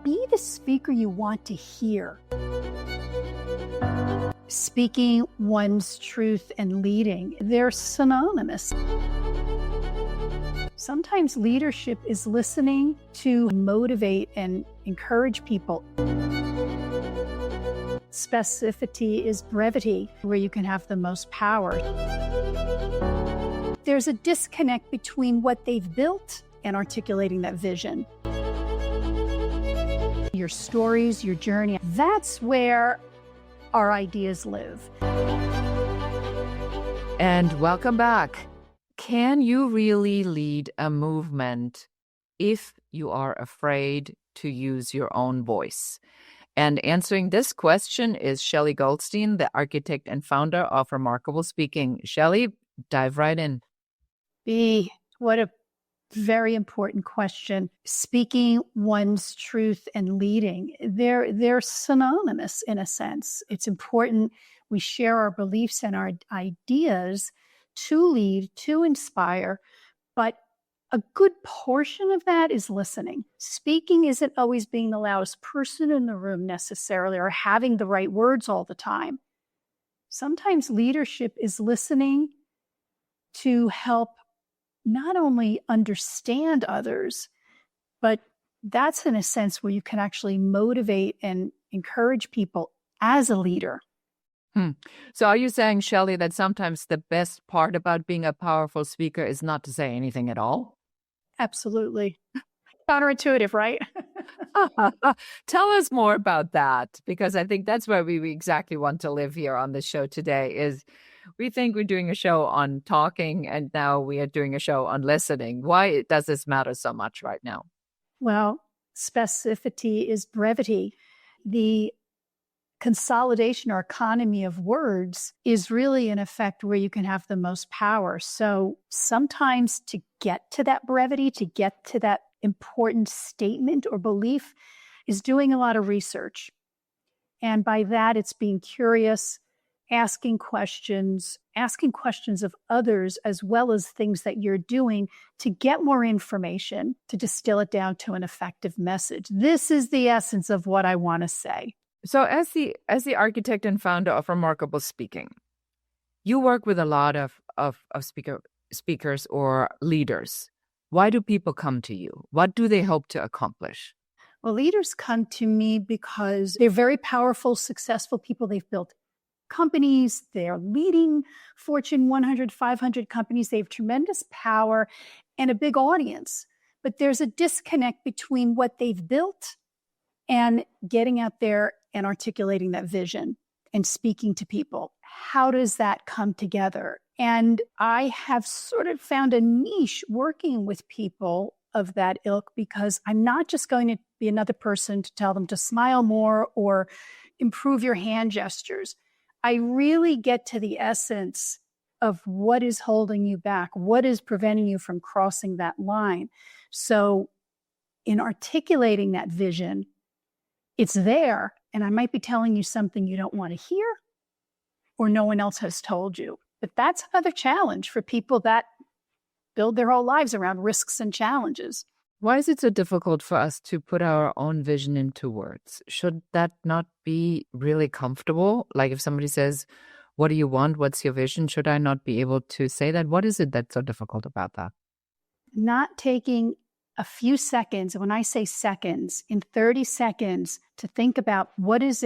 Be the speaker you want to hear. Speaking one's truth and leading, they're synonymous. Sometimes leadership is listening to motivate and encourage people. Specificity is brevity, where you can have the most power. There's a disconnect between what they've built and articulating that vision. Your stories, your journey, that's where our ideas live. And welcome back. Can you really lead a movement if you are afraid to use your own voice? And answering this question is Shelley Goldstein, the architect and founder of Remarkable Speaking. Shelley, dive right in. What a very important question. Speaking one's truth and leading, they're synonymous in a sense. It's important we share our beliefs and our ideas to lead, to inspire, but a good portion of that is listening. Speaking isn't always being the loudest person in the room necessarily, or having the right words all the time. Sometimes leadership is listening to help not only understand others, but that's in a sense where you can actually motivate and encourage people as a leader. So are you saying, Shelley, that sometimes the best part about being a powerful speaker is not to say anything at all? Absolutely. Counterintuitive, right? Tell us more about that, because I think that's where we exactly want to live here on the show today. Is we think we're doing a show on talking, and now we are doing a show on listening. Why does this matter so much right now? Well, specificity is brevity. The consolidation or economy of words is really in effect where you can have the most power. So sometimes to get to that brevity, to get to that important statement or belief, is doing a lot of research. And by that, it's being curious, asking questions of others, as well as things that you're doing to get more information, to distill it down to an effective message. This is the essence of what I want to say. So as the architect and founder of Remarkable Speaking, you work with a lot of speakers or leaders. Why do people come to you? What do they hope to accomplish? Well, leaders come to me because they're very powerful, successful people. They've built companies. They're leading Fortune 100, 500 companies. They have tremendous power and a big audience. But there's a disconnect between what they've built and getting out there and articulating that vision and speaking to people. How does that come together? And I have sort of found a niche working with people of that ilk, because I'm not just going to be another person to tell them to smile more or improve your hand gestures. I really get to the essence of what is holding you back, what is preventing you from crossing that line. So in articulating that vision, it's there, and I might be telling you something you don't want to hear or no one else has told you. But that's another challenge for people that build their whole lives around risks and challenges. Why is it so difficult for us to put our own vision into words? Should that not be really comfortable? Like if somebody says, what do you want? What's your vision? Should I not be able to say that? What is it that's so difficult about that? Not taking a few seconds, and when I say seconds, in 30 seconds to think about what is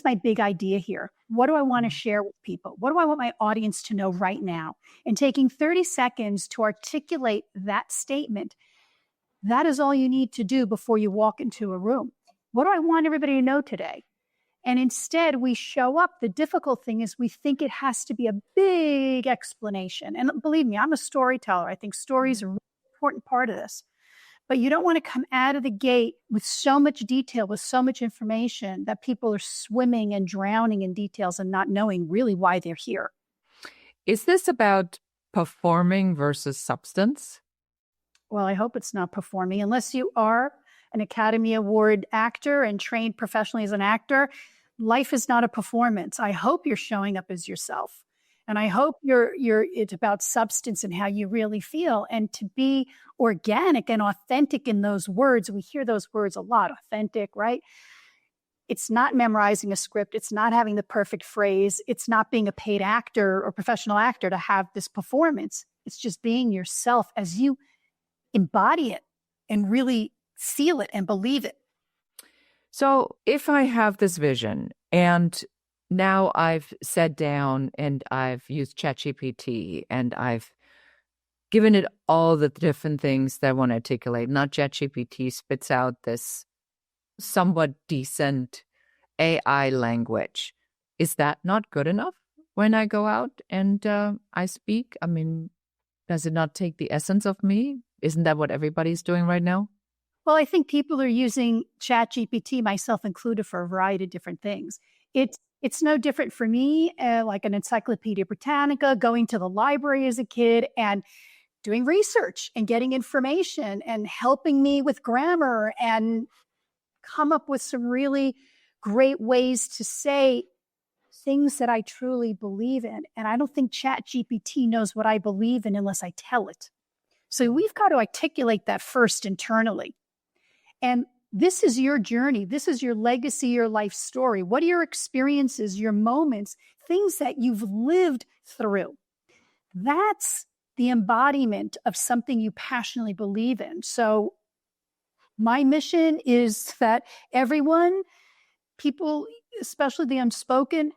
my big idea here? What do I want to share with people? What do I want my audience to know right now? And taking 30 seconds to articulate that statement, that is all you need to do before you walk into a room. What do I want everybody to know today? And instead, we show up. The difficult thing is we think it has to be a big explanation. And believe me, I'm a storyteller. I think stories are important part of this. But you don't want to come out of the gate with so much detail, with so much information that people are swimming and drowning in details and not knowing really why they're here. Is this about performing versus substance? Well, I hope it's not performing. Unless you are an Academy Award actor and trained professionally as an actor, life is not a performance. I hope you're showing up as yourself. And I hope it's about substance and how you really feel, and to be organic and authentic in those words. We hear those words a lot, authentic, right? It's not memorizing a script. It's not having the perfect phrase. It's not being a paid actor or professional actor to have this performance. It's just being yourself as you embody it and really feel it and believe it. So if I have this vision and now I've sat down and I've used ChatGPT and I've given it all the different things that I want to articulate, not ChatGPT spits out this somewhat decent AI language. Is that not good enough when I go out and I speak? I mean, does it not take the essence of me? Isn't that what everybody's doing right now? Well, I think people are using ChatGPT, myself included, for a variety of different things. It's no different for me, like an Encyclopedia Britannica, going to the library as a kid and doing research and getting information and helping me with grammar and come up with some really great ways to say things that I truly believe in. And I don't think ChatGPT knows what I believe in unless I tell it. So we've got to articulate that first internally. And this is your journey. This is your legacy, your life story. What are your experiences, your moments, things that you've lived through? That's the embodiment of something you passionately believe in. So my mission is that everyone, people, especially the unspoken,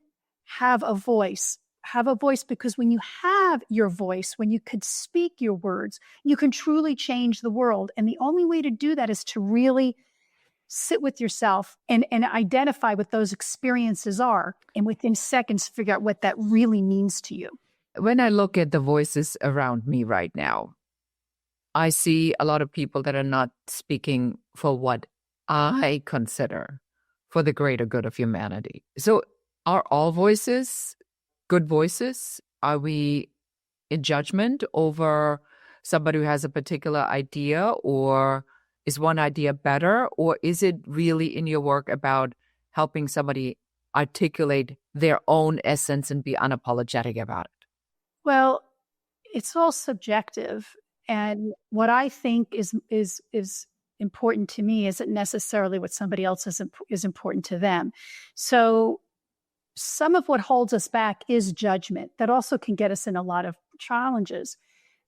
have a voice. Have a voice, because when you have your voice, when you could speak your words, you can truly change the world. And the only way to do that is to really sit with yourself and identify what those experiences are. And within seconds, figure out what that really means to you. When I look at the voices around me right now, I see a lot of people that are not speaking for what I consider for the greater good of humanity. So are all voices good voices? Are we in judgment over somebody who has a particular idea, or is one idea better? Or is it really in your work about helping somebody articulate their own essence and be unapologetic about it? Well, it's all subjective. And what I think is important to me isn't necessarily what somebody else is important to them. So some of what holds us back is judgment. That also can get us in a lot of challenges.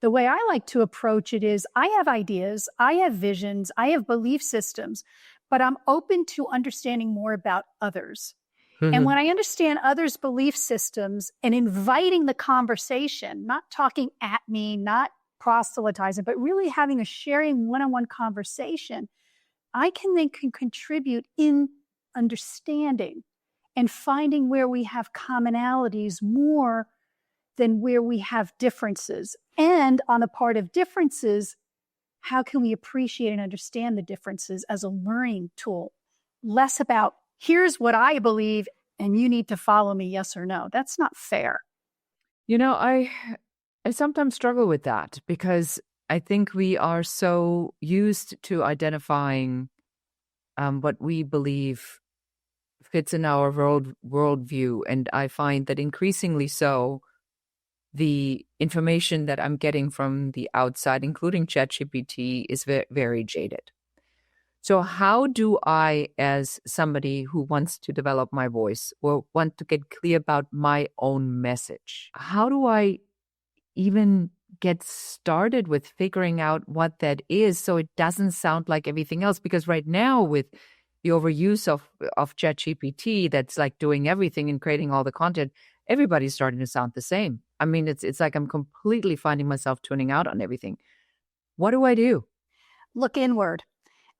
The way I like to approach it is I have ideas, I have visions, I have belief systems, but I'm open to understanding more about others. And when I understand others' belief systems and inviting the conversation, not talking at me, not proselytizing, but really having a sharing one-on-one conversation, I can then contribute in understanding and finding where we have commonalities more than where we have differences. And on the part of differences, how can we appreciate and understand the differences as a learning tool? Less about, here's what I believe, and you need to follow me, yes or no. That's not fair. You know, I sometimes struggle with that because I think we are so used to identifying what we believe fits in our worldview. And I find that increasingly so, the information that I'm getting from the outside, including ChatGPT, is very jaded. So how do I, as somebody who wants to develop my voice or want to get clear about my own message, how do I even get started with figuring out what that is so it doesn't sound like everything else? Because right now, with the overuse of ChatGPT that's like doing everything and creating all the content, everybody's starting to sound the same. I mean, it's like I'm completely finding myself tuning out on everything. What do I do? Look inward.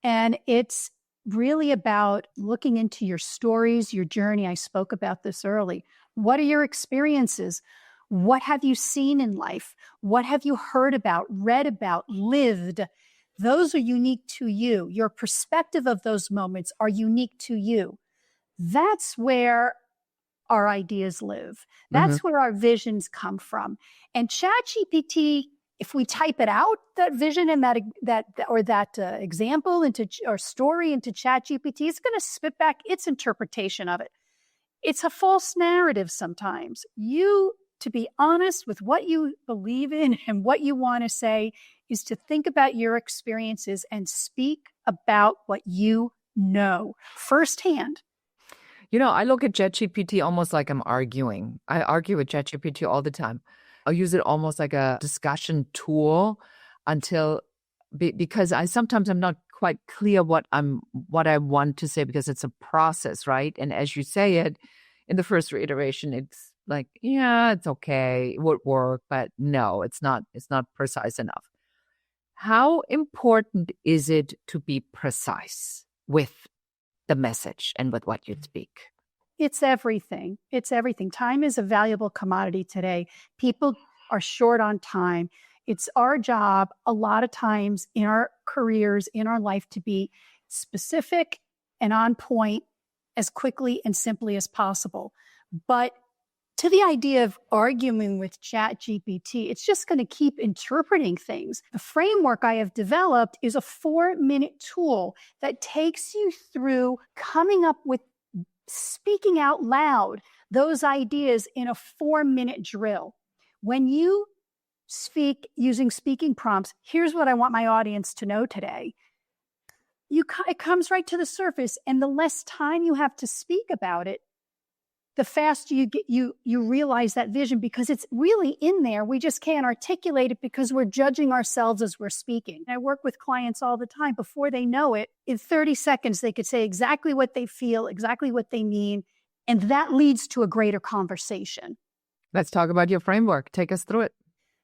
And it's really about looking into your stories, your journey. I spoke about this early. What are your experiences? What have you seen in life? What have you heard about, read about, lived? Those are unique to you. Your perspective of those moments are unique to you. That's where our ideas live. That's where our visions come from. And ChatGPT, if we type it out, that vision and that example into or story into ChatGPT, it's going to spit back its interpretation of it. It's a false narrative sometimes. You to be honest with what you believe in and what you want to say is to think about your experiences and speak about what you know firsthand. I look at ChatGPT almost like I'm arguing. I argue with ChatGPT all the time. I'll use it almost like a discussion tool because I'm not quite clear what I want to say, because it's a process, right? And as you say it, in the first reiteration, it's like, yeah, it's okay, it would work, but no, it's not precise enough. How important is it to be precise with the message and with what you speak? It's everything. It's everything. Time is a valuable commodity today. People are short on time. It's our job a lot of times in our careers, in our life, to be specific and on point as quickly and simply as possible. But to the idea of arguing with ChatGPT, it's just going to keep interpreting things. The framework I have developed is a 4-minute tool that takes you through coming up with, speaking out loud those ideas in a 4-minute drill. When you speak using speaking prompts, here's what I want my audience to know today. It comes right to the surface, and the less time you have to speak about it, the faster you realize that vision, because it's really in there. We just can't articulate it because we're judging ourselves as we're speaking. I work with clients all the time. Before they know it, in 30 seconds, they could say exactly what they feel, exactly what they mean, and that leads to a greater conversation. Let's talk about your framework. Take us through it.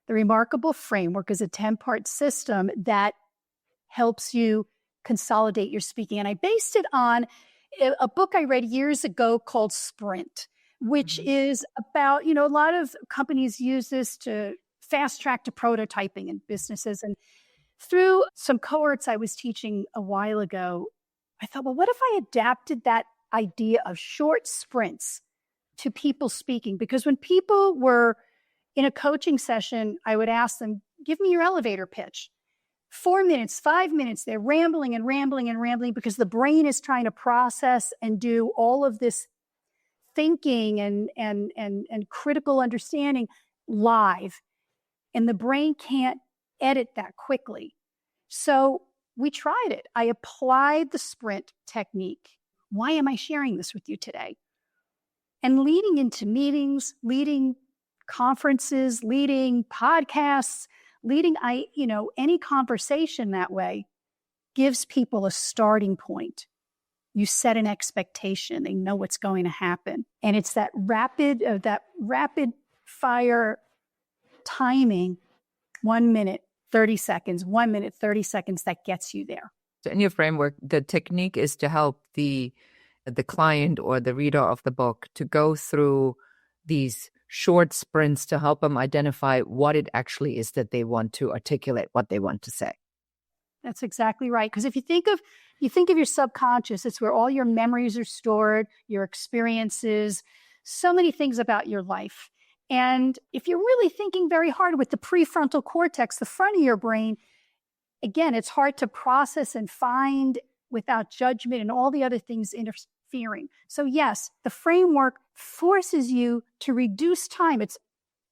The Remarkable Framework is a 10-part system that helps you consolidate your speaking. And I based it on a book I read years ago called Sprint, which is about, a lot of companies use this to fast track to prototyping in businesses. And through some cohorts I was teaching a while ago, I thought, well, what if I adapted that idea of short sprints to people speaking? Because when people were in a coaching session, I would ask them, give me your elevator pitch. 4 minutes, 5 minutes, they're rambling and rambling and rambling because the brain is trying to process and do all of this thinking and critical understanding live. And the brain can't edit that quickly. So we tried it. I applied the sprint technique. Why am I sharing this with you today? And leading into meetings, leading conferences, leading podcasts, leading any conversation that way gives people a starting point. You set an expectation. They know what's going to happen. And it's that rapid fire timing, 1 minute, 30 seconds, 1 minute, 30 seconds, that gets you there. So in your framework, the technique is to help the client or the reader of the book to go through these short sprints to help them identify what it actually is that they want to articulate, what they want to say. That's exactly right. Because if you think of your subconscious, it's where all your memories are stored, your experiences, so many things about your life. And if you're really thinking very hard with the prefrontal cortex, the front of your brain, again, it's hard to process and find without judgment and all the other things interfering. So yes, the framework forces you to reduce time. It's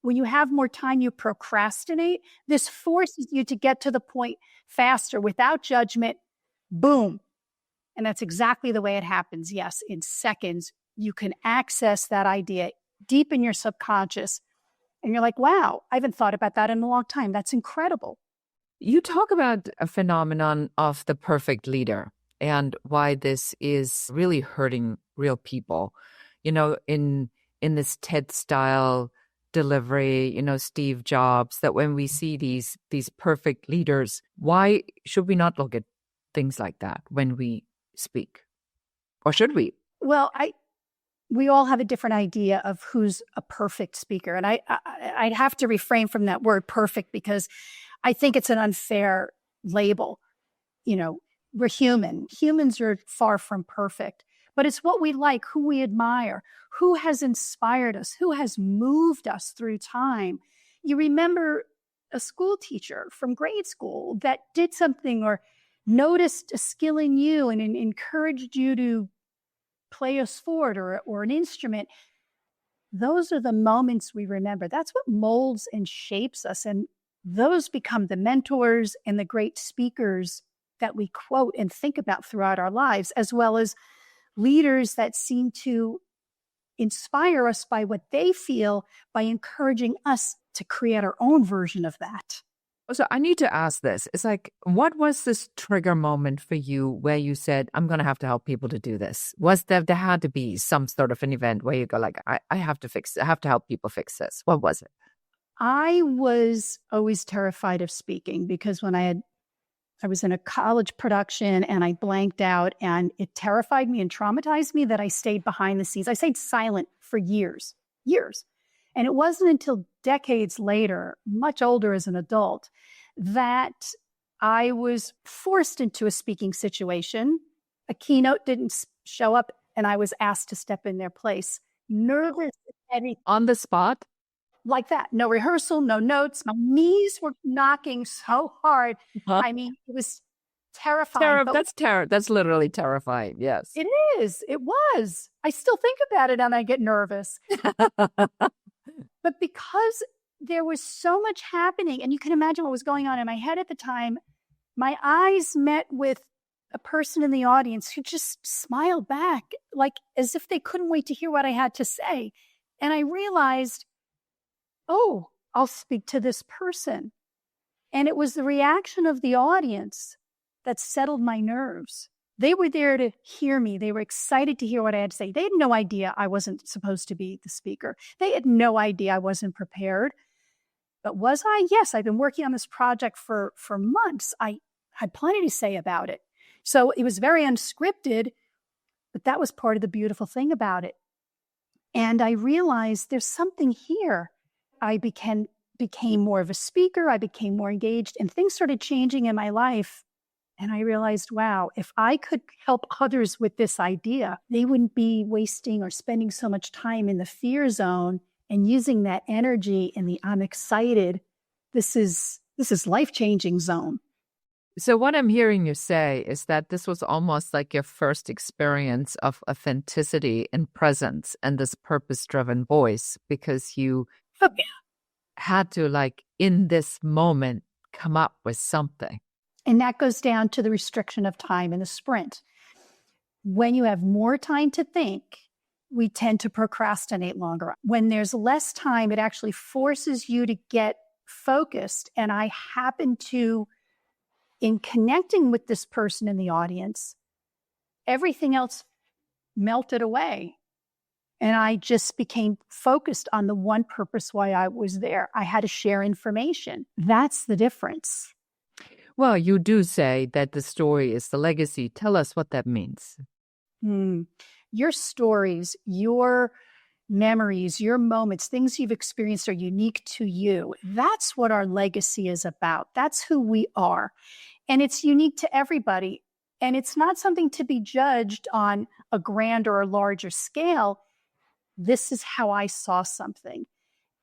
when you have more time, you procrastinate. This forces you to get to the point faster without judgment. Boom. And that's exactly the way it happens. Yes, in seconds, you can access that idea deep in your subconscious. And you're like, wow, I haven't thought about that in a long time. That's incredible. You talk about a phenomenon of the perfect leader and why this is really hurting real people. In this TED style delivery, Steve Jobs, that when we see these perfect leaders, why should we not look at things like that when we speak? Or should we? Well, we all have a different idea of who's a perfect speaker. And I'd have to refrain from that word perfect because I think it's an unfair label. We're human. Humans are far from perfect. But it's what we like, who we admire, who has inspired us, who has moved us through time. You remember a school teacher from grade school that did something or noticed a skill in you and encouraged you to play a sport or an instrument. those are the moments we remember. That's what molds and shapes us. And those become the mentors and the great speakers that we quote and think about throughout our lives, as well as leaders that seem to inspire us by what they feel, by encouraging us to create our own version of that. So I need to ask this. It's like, what was this trigger moment for you where you said, I'm going to have to help people to do this? Was there had to be some sort of an event where you go like, I have to fix it. I have to help people fix this. What was it? I was always terrified of speaking because when I was in a college production and I blanked out, and it terrified me and traumatized me that I stayed behind the scenes. I stayed silent for years. And it wasn't until decades later, much older as an adult, that I was forced into a speaking situation. A keynote didn't show up and I was asked to step in their place. Nervous, heavy. On the spot? Like that. No rehearsal, no notes. My knees were knocking so hard. I mean, it was terrifying. That's literally terrifying. Yes. It is. It was. I still think about it and I get nervous. But because there was so much happening, and you can imagine what was going on in my head at the time, my eyes met with a person in the audience who just smiled back, like as if they couldn't wait to hear what I had to say. And I realized, oh, I'll speak to this person. And it was the reaction of the audience that settled my nerves. They were there to hear me. They were excited to hear what I had to say. They had no idea I wasn't supposed to be the speaker. They had no idea I wasn't prepared. But was I? Yes, I've been working on this project for months. I had plenty to say about it. So it was very unscripted, but that was part of the beautiful thing about it. And I realized there's something here. I became more of a speaker. I became more engaged, and things started changing in my life. And I realized, wow, if I could help others with this idea, they wouldn't be wasting or spending so much time in the fear zone and using that energy in the I'm excited. This is life-changing zone. So what I'm hearing you say is that this was almost like your first experience of authenticity and presence and this purpose-driven voice, because you had to, like, in this moment, come up with something. And that goes down to the restriction of time in the sprint. When you have more time to think, we tend to procrastinate longer. When there's less time, it actually forces you to get focused. And I happen to, in connecting with this person in the audience, everything else melted away. And I just became focused on the one purpose why I was there. I had to share information. That's the difference. Well, you do say that the story is the legacy. Tell us what that means. Your stories, your memories, your moments, things you've experienced are unique to you. That's what our legacy is about. That's who we are. And it's unique to everybody. And it's not something to be judged on a grander or larger scale. This is how I saw something.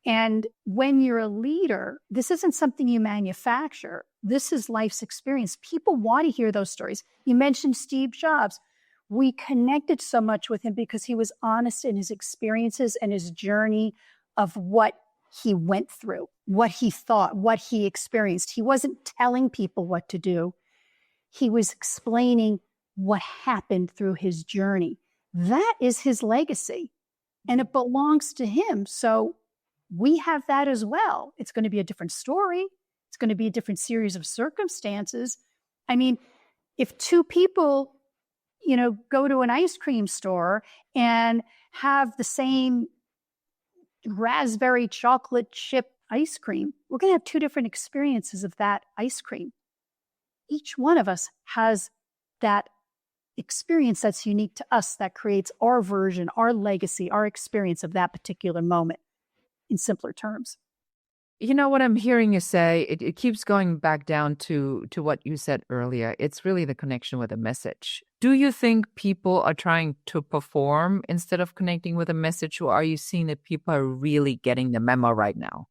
And when you're a leader, this isn't something you manufacture. This is life's experience. People want to hear those stories. You mentioned Steve Jobs. We connected so much with him because he was honest in his experiences and his journey of what he went through, what he thought, what he experienced. He wasn't telling people what to do. He was explaining what happened through his journey. That is his legacy, and it belongs to him. So we have that as well. It's going to be a different story. It's going to be a different series of circumstances. I mean, if two people, go to an ice cream store and have the same raspberry chocolate chip ice cream, we're going to have two different experiences of that ice cream. Each one of us has that experience that's unique to us, that creates our version, our legacy, our experience of that particular moment, in simpler terms. You know what I'm hearing you say? It keeps going back down to what you said earlier. It's really the connection with a message. Do you think people are trying to perform instead of connecting with a message, or are you seeing that people are really getting the memo right now?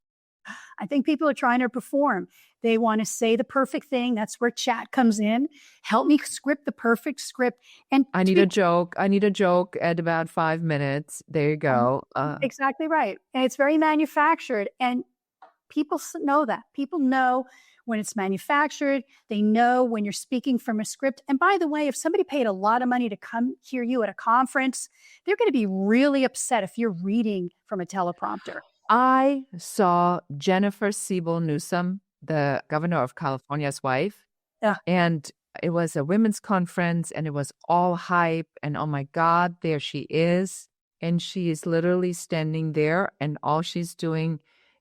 I think people are trying to perform. They want to say the perfect thing. That's where chat comes in. Help me script the perfect script. And I need a joke. I need a joke at about 5 minutes. There you go. Exactly right. And it's very manufactured. And people know that. People know when it's manufactured. They know when you're speaking from a script. And by the way, if somebody paid a lot of money to come hear you at a conference, they're going to be really upset if you're reading from a teleprompter. I saw Jennifer Siebel Newsom, the governor of California's wife, and it was a women's conference and it was all hype. And oh my God, there she is. And she is literally standing there and all she's doing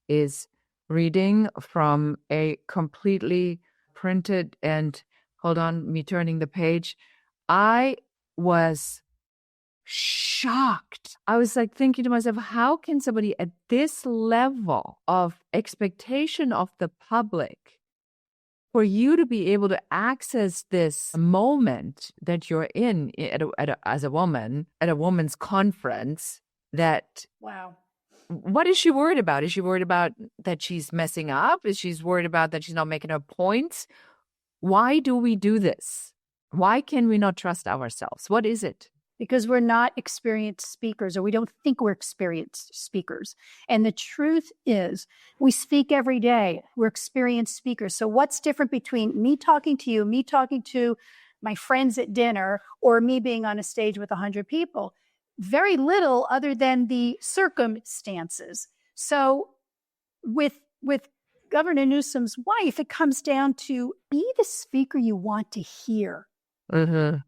is reading from a completely printed and hold on, me turning the page. I was shocked. I was like thinking to myself, how can somebody at this level of expectation of the public, for you to be able to access this moment that you're in as a woman at a woman's conference, that wow. What is she worried about? Is she worried about that she's messing up? Is she worried about that she's not making her points? Why do we do this? Why can we not trust ourselves? What is it? Because we're not experienced speakers, or we don't think we're experienced speakers. And the truth is, we speak every day. We're experienced speakers. So what's different between me talking to you, me talking to my friends at dinner, or me being on a stage with 100 people? Very little, other than the circumstances. So with Governor Newsom's wife, it comes down to be the speaker you want to hear. Mm-hmm.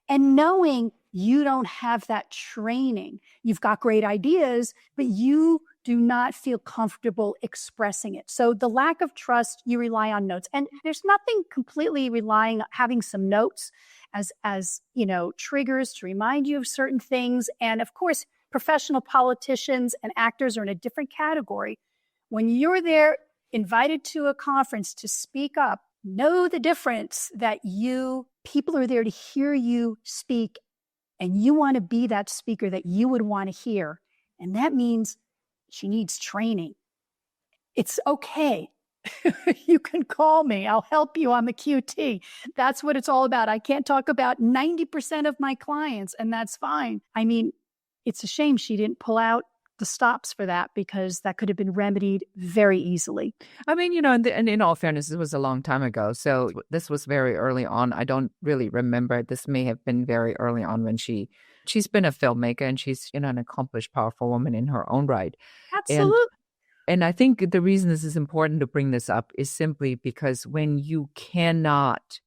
And knowing you don't have that training. You've got great ideas, but you do not feel comfortable expressing it. So the lack of trust, you rely on notes. And there's nothing completely having some notes as triggers to remind you of certain things. And of course, professional politicians and actors are in a different category. When you're there invited to a conference to speak up, know the difference that people are there to hear you speak, and you want to be that speaker that you would want to hear. And that means she needs training. It's okay. You can call me. I'll help you on the QT. That's what it's all about. I can't talk about 90% of my clients, and that's fine. I mean, it's a shame she didn't pull out the stops for that, because that could have been remedied very easily. I mean, and in all fairness, it was a long time ago. So this was very early on. I don't really remember. This may have been very early on when she's been a filmmaker, and she's an accomplished, powerful woman in her own right. Absolutely. And I think the reason this is important to bring this up is simply because when you cannot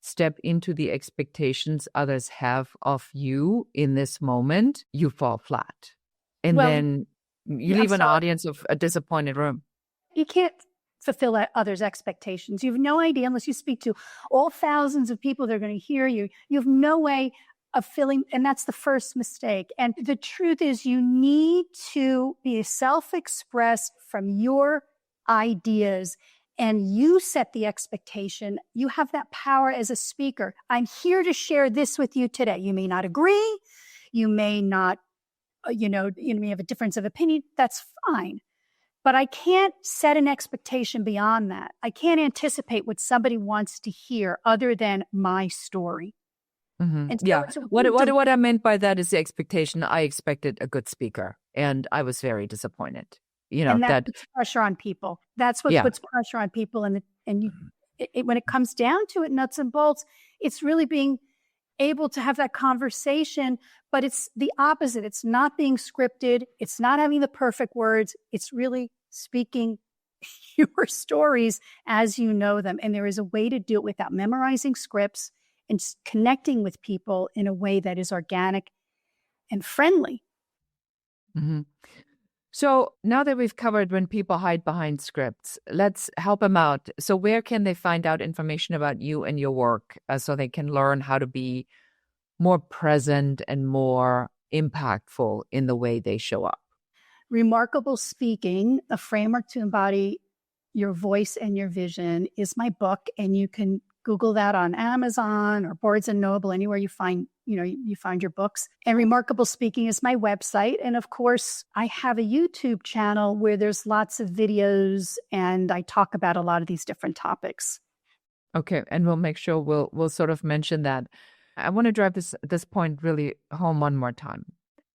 step into the expectations others have of you in this moment, you fall flat. And then you leave an audience of a disappointed room. You can't fulfill others' expectations. You have no idea, unless you speak to all thousands of people that are going to hear you. You have no way of filling, and that's the first mistake. And the truth is, you need to be self-expressed from your ideas, and you set the expectation. You have that power as a speaker. I'm here to share this with you today. You may not agree. You may not you may have a difference of opinion. That's fine. But I can't set an expectation beyond that. I can't anticipate what somebody wants to hear other than my story. Mm-hmm. And so what I meant by that is the expectation. I expected a good speaker, and I was very disappointed. And that puts pressure on people. That's what puts pressure on people. And when it comes down to it, nuts and bolts, it's really being able to have that conversation, but it's the opposite. It's not being scripted. It's not having the perfect words. It's really speaking your stories as you know them. And there is a way to do it without memorizing scripts and connecting with people in a way that is organic and friendly. Mm-hmm. So now that we've covered when people hide behind scripts, let's help them out. So where can they find out information about you and your work so they can learn how to be more present and more impactful in the way they show up? Remarkable Speaking, a framework to embody your voice and your vision, is my book. And you can Google that on Amazon or Barnes & Noble, anywhere you find you find your books. And Remarkable Speaking is my website. And of course, I have a YouTube channel where there's lots of videos and I talk about a lot of these different topics. Okay, and we'll make sure we'll sort of mention that. I want to drive this point really home one more time.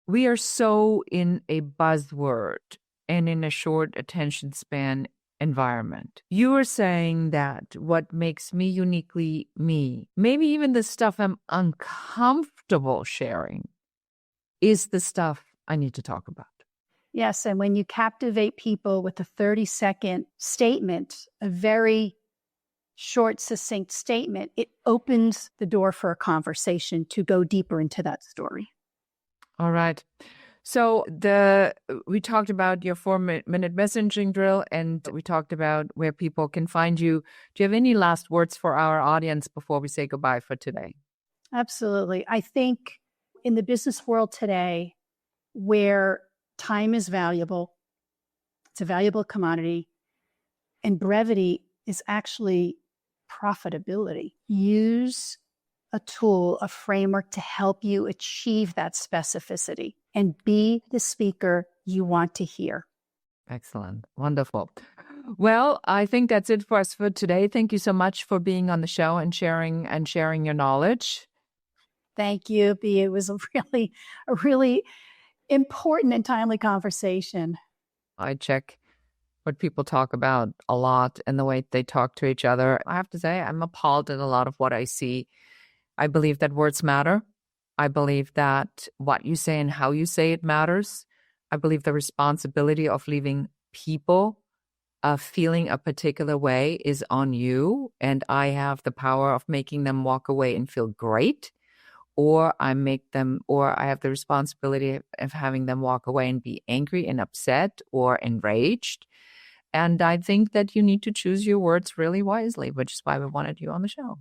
We are so in a buzzword and in a short attention span environment. You are saying that what makes me uniquely me, maybe even the stuff I'm uncomfortable sharing, is the stuff I need to talk about. Yes, and when you captivate people with a 30-second statement, a very short, succinct statement, it opens the door for a conversation to go deeper into that story. All right. So we talked about your 4-minute messaging drill, and we talked about where people can find you. Do you have any last words for our audience before we say goodbye for today? Absolutely. I think in the business world today, where time is valuable, it's a valuable commodity, and brevity is actually profitability. Use a tool, a framework to help you achieve that specificity and be the speaker you want to hear. Excellent. Wonderful. Well, I think that's it for us for today. Thank you so much for being on the show and sharing your knowledge. Thank you, B. It was a really important and timely conversation. I check what people talk about a lot and the way they talk to each other. I have to say, I'm appalled at a lot of what I see. I believe that words matter. I believe that what you say and how you say it matters. I believe the responsibility of leaving people feeling a particular way is on you. And I have the power of making them walk away and feel great. Or I have the responsibility of having them walk away and be angry and upset or enraged. And I think that you need to choose your words really wisely, which is why we wanted you on the show.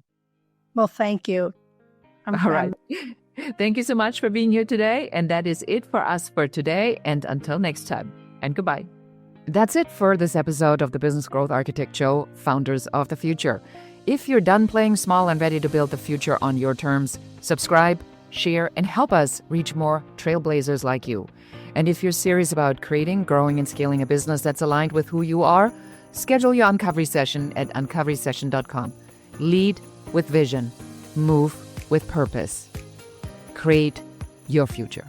Well, thank you. All right. Thank you so much for being here today. And that is it for us for today. And until next time, and goodbye. That's it for this episode of the Business Growth Architect Show, Founders of the Future. If you're done playing small and ready to build the future on your terms, subscribe, share, and help us reach more trailblazers like you. And if you're serious about creating, growing, and scaling a business that's aligned with who you are, schedule your Uncovery session at uncoverysession.com. Lead with vision. Move with purpose. Create your future.